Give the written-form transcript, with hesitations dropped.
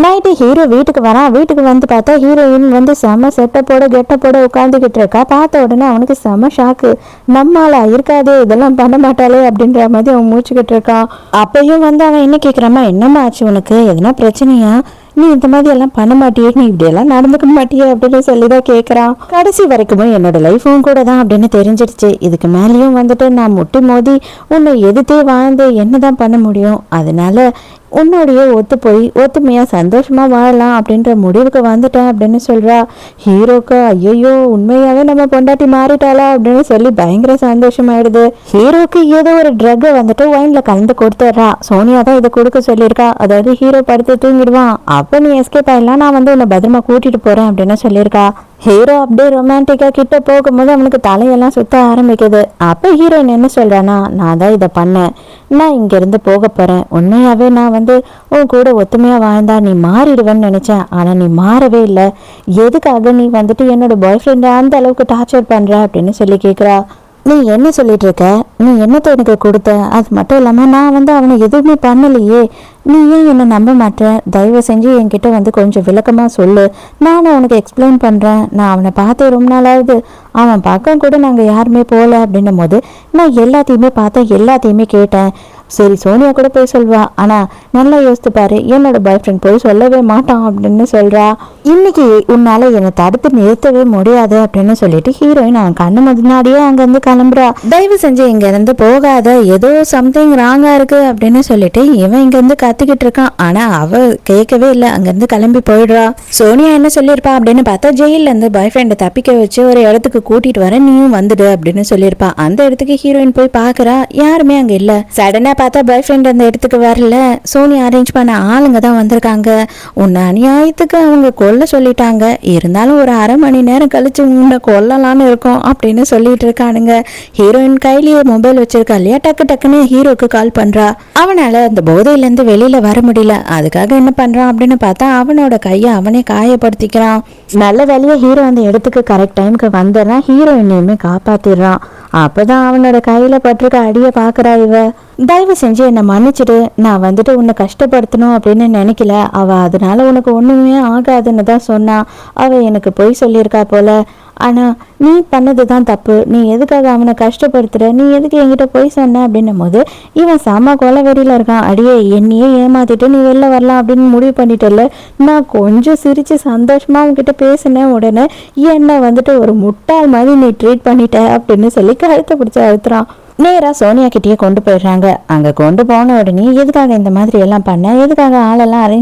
Night hero வீட்டுக்கு வரான். வீட்டுக்கு வந்து பார்த்தா ஹீரோயின் வந்து செம செட்டப்போட கெட்டப்போட உட்காந்துக்கிட்டு இருக்கா. பார்த்த உடனே அவனுக்கு செம ஷாக்கு. நம்மளால இருக்காது, இதெல்லாம் பண்ண மாட்டாளே அப்படின்ற மாதிரி அவன் மூச்சுக்கிட்டு இருக்கான். அப்பயும் வந்து அவன் என்ன கேட்குறாமா, என்னம்மா ஆச்சு உனக்கு, எதுனா பிரச்சனையா, நீ இந்த மாதிரி எல்லாம் பண்ண மாட்டியே, நீ இப்படி எல்லாம் நடந்துக்க மாட்டியே அப்படின்னு சொல்லிதான் கேட்குறான். கடைசி வரைக்குமே என்னோட லைஃபும் கூட தான் அப்படின்னு தெரிஞ்சிடுச்சு. இதுக்கு மேலேயும் வந்துட்டு நான் முட்டி மோதி உன்னை எதிர்த்தே வாழ்ந்து என்னதான் பண்ண முடியும், அதனால உன்னோடைய ஒத்து போய் ஒத்துமையா சந்தோஷமா வாழலாம் அப்படின்ற முடிவுக்கு வந்துட்டேன் அப்படின்னு சொல்றா. ஹீரோக்கு ஐயோ உண்மையாவே நம்ம பொண்டாட்டி மாறிட்டாளா அப்படின்னு சொல்லி பயங்கர சந்தோஷமாயிடுது. ஹீரோக்கு ஏதோ ஒரு ட்ரக் வந்துட்டு ஒயின்ல கலந்து கொடுத்துட்றா. சோனியா தான் இதை கொடுக்க சொல்லியிருக்கா. அதாவது ஹீரோ படுத்து தூங்கிடுவான், அப்ப நீ எஸ்கேப் ஆயிடலாம், நான் வந்து உன்னை பத்திரமா கூட்டிட்டு போறேன் அப்படின்னு சொல்லியிருக்கா. ஹீரோ அப்படியே ரொமான்டிக்கா கிட்ட போகும்போது அவனுக்கு தலையெல்லாம் சுத்த ஆரம்பிக்குது. அப்ப ஹீரோயின் என்ன சொல்றானா, நான் தான் இதை பண்ணேன், நான் இங்க இருந்து போக போறேன், உண்மையாவே நான் வந்து உன் கூட ஒத்துமையா வாழ்ந்தா நீ மாறிடுவேன்னு நினைச்சேன், ஆனா நீ மாறவே இல்லை, எதுக்காக நீ வந்துட்டு என்னோட பாய் ஃப்ரெண்டை அந்த அளவுக்கு டார்ச்சர் பண்ற அப்படின்னு சொல்லி கேட்குறா. நீ என்ன சொல்லிட்டு இருக்க, நீ என்னத்தை எனக்கு கொடுத்த, அது மட்டும் இல்லாம நான் வந்து அவனை எதுவுமே பண்ணலையே, நீ ஏன் என்னை நம்ப மாட்டேன், தயவு செஞ்சு என்கிட்ட வந்து கொஞ்சம் விளக்கமா சொல்லு, நானும் அவனுக்கு எக்ஸ்பிளைன் பண்றேன், நான் அவனை பார்த்து ரொம்ப நாளாவது, அவன் பக்கம் கூட நாங்கள் யாருமே போகல அப்படின்னும் போது நான் எல்லாத்தையுமே பார்த்தேன், எல்லாத்தையுமே கேட்டேன், சரி சோனியா கூட போய் சொல்வா, ஆனா நல்லா யோசித்து பாரு, என்னோட பாய் ஃப்ரெண்ட் போய் சொல்லவே மாட்டான் அப்படின்னு சொல்றா. இன்னைக்கு உன்னால என்னை தடுத்து நிறுத்தவே முடியாது அப்படின்னு சொல்லிட்டு ஹீரோயின் அவன் கண்ணு முன்னாடியே அங்கிருந்து கிளம்புறா. தயவு செஞ்சு இங்க இருந்து போகாத, ஏதோ சம்திங் ராங்கா இருக்கு அப்படின்னு சொல்லிட்டு இவன் இங்க இருந்து கத்திக்கிட்டு இருக்கான். ஆனா அவ கேட்கவே இல்லை, அங்கிருந்து கிளம்பி போயிடுறா. சோனியா என்ன சொல்லியிருப்பா அப்படின்னு பார்த்தா, ஜெயில இருந்து பாய் ஃப்ரெண்டை தப்பிக்க வச்சு ஒரு இடத்துக்கு கூட்டிட்டு வர நீயும் வந்துடு அப்படின்னு சொல்லியிருப்பா. அந்த இடத்துக்கு ஹீரோயின் போய் பாக்குறா, யாருமே அங்க இல்ல. சடனா பார்த்தா பாய் ஃப்ரெண்ட் அந்த இடத்துக்கு வரல, சோனியா அரேஞ்ச் பண்ண ஆளுங்க தான் வந்திருக்காங்க. உன்னை அநியாயத்துக்கு அவங்க கொல்ல சொல்லிட்டாங்க, இருந்தாலும் ஒரு அரை மணி நேரம் கழிச்சு உன்னை கொல்லலான்னு இருக்கும் அப்படின்னு சொல்லிட்டு இருக்கானுங்க. ஹீரோயின் கையிலேயே மொபைல் வச்சிருக்கா இல்லையா, டக்கு டக்குன்னு ஹீரோக்கு கால் பண்றா. அவனால அந்த போதையில இருந்து வெளியில வர முடியல, அதுக்காக என்ன பண்றான் அப்படின்னு பார்த்தா அவனோட கையை அவனே காயப்படுத்திக்கிறான். நல்ல வேலையா ஹீரோ அந்த இடத்துக்கு கரெக்ட் டைமுக்கு வந்துடுறான், ஹீரோயினையுமே காப்பாத்திடுறான். அப்பதான் அவனோட கையில பட்டிருக்க அடிய பாக்குறா இவ. தயவு செஞ்சு என்னை மன்னிச்சிடு, நான் வந்துட்டு உன்னை கஷ்டப்படுத்தணும் அப்படின்னு நினைக்கல, அவ அதனால உனக்கு ஒண்ணுமே ஆகாதுன்னு தான் சொன்னா, அவ எனக்கு பொய் சொல்லியிருக்கா போல, ஆனா நீ பண்ணதுதான் தப்பு, நீ எதுக்காக அவனை கஷ்டப்படுத்துற, நீ எதுக்கு என்கிட்ட போய் சொன்ன அப்படின்னும் போது இவன் செம கொலவெறியில இருக்கான். அடியே என்னையே ஏமாத்திட்டு நீ வெளில வரலாம் அப்படின்னு முடிவு பண்ணிட்டல, நான் கொஞ்சம் சிரிச்சு சந்தோஷமா உன்கிட்ட பேசினேன், உடனே என்னை வந்துட்டு ஒரு முட்டாள் மாதிரி நீ ட்ரீட் பண்ணிட்ட அப்படின்னு சொல்லி கழுத்தை பிடிச்சி அழுத்துறான். நேரா சோனியா கிட்டேயே கொண்டு போயிடுறாங்க. அங்க கொண்டு போன உடனே எதுக்காக இந்த மாதிரி எல்லாம் பண்ண, எதுக்காக ஆளெல்லாம் அரேஞ்ச்